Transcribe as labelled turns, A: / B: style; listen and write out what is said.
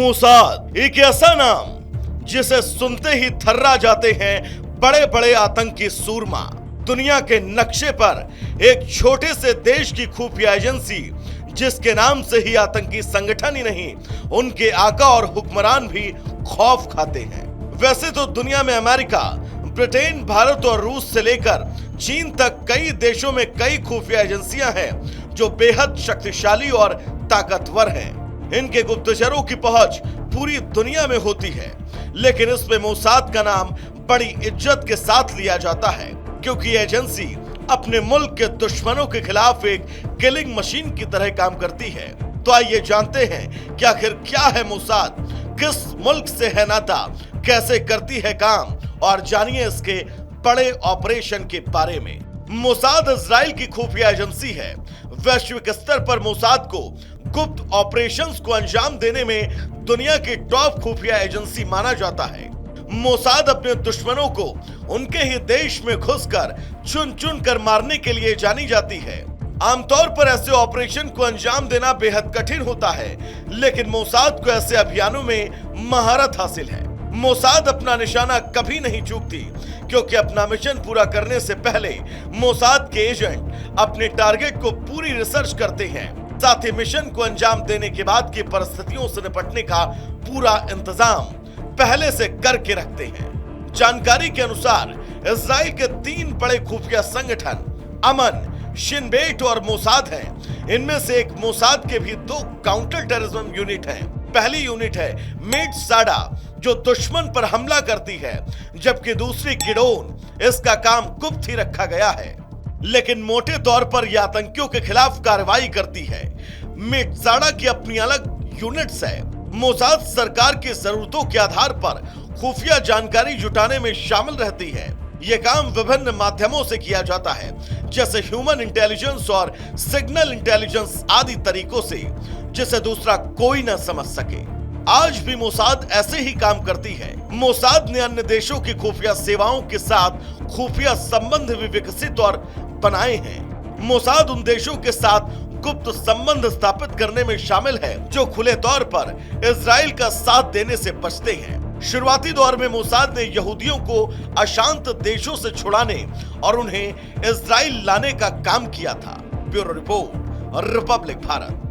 A: Mossad एक ऐसा नाम जिसे सुनते ही थर्रा जाते हैं बड़े बड़े आतंकी सूरमा। दुनिया के नक्शे पर एक छोटे से देश की खुफिया एजेंसी जिसके नाम से ही आतंकी संगठन ही नहीं, उनके आका और हुक्मरान भी खौफ खाते हैं। वैसे तो दुनिया में अमेरिका, ब्रिटेन, भारत और रूस से लेकर चीन तक कई देशों में कई खुफिया एजेंसियां हैं जो बेहद शक्तिशाली और ताकतवर हैं। इनके गुप्तचरों की पहुंच पूरी दुनिया में होती है, लेकिन इसमें मोसाद का नाम बड़ी इज्जत के साथ लिया जाता है क्योंकि एजेंसी अपने मुल्क के दुश्मनों के खिलाफ एक किलिंग मशीन की तरह काम करती है। तो आइए जानते हैं कि आखिर क्या है मोसाद, किस मुल्क से है नाता, कैसे करती है काम, और जानिए इसके बड़े ऑपरेशन के बारे में। मोसाद इजराइल की खुफिया एजेंसी है। वैश्विक स्तर पर मोसाद को गुप्त ऑपरेशंस को अंजाम देने में दुनिया की टॉप खुफिया एजेंसी माना जाता है। मोसाद अपने दुश्मनों को उनके ही देश में घुसकर चुन चुन कर मारने के लिए जानी जाती है। आमतौर पर ऐसे ऑपरेशन को अंजाम देना बेहद कठिन होता है, लेकिन मोसाद को ऐसे अभियानों में महारत हासिल है। मोसाद अपना निशाना कभी नहीं चूकती क्योंकि अपना मिशन पूरा करने से पहले मोसाद के एजेंट अपने टारगेट को पूरी रिसर्च करते हैं, साथ ही मिशन को अंजाम देने के बाद की परिस्थितियों से निपटने का पूरा इंतजाम पहले से करके रखते हैं। जानकारी के अनुसार इजराइल के 3 बड़े खुफिया संगठन अमन, शिन बेट और मोसाद हैं। इनमें से एक मोसाद के भी 2 काउंटर टेररिज्म यूनिट हैं। पहली यूनिट है मेट साडा जो दुश्मन पर हमला करती है, जबकि दूसरी गिडोन, इसका काम गुप्त ही रखा गया है, लेकिन मोटे तौर पर यह आतंकियों के खिलाफ कार्रवाई करती है। मेट साडा की अपनी अलग यूनिट्स है। मोसाद सरकार की जरूरतों के आधार पर खुफिया जानकारी जुटाने में शामिल रहती है। यह काम विभिन्न माध्यमों से किया जाता है, जैसे ह्यूमन इंटेलिजेंस और सिग्नल इंटेलिजेंस आदि तरीकों से, जिसे दूसरा कोई न समझ सके। आज भी मोसाद ऐसे ही काम करती है। मोसाद ने अन्य देशों की खुफिया सेवाओं के साथ खुफिया संबंध भी विकसित और बनाए हैं। मोसाद उन देशों के साथ गुप्त संबंध स्थापित करने में शामिल है जो खुले तौर पर इजराइल का साथ देने से बचते हैं। शुरुआती दौर में मोसाद ने यहूदियों को अशांत देशों से छुड़ाने और उन्हें इजराइल लाने का काम किया था। Bureau report, Republic Bharat.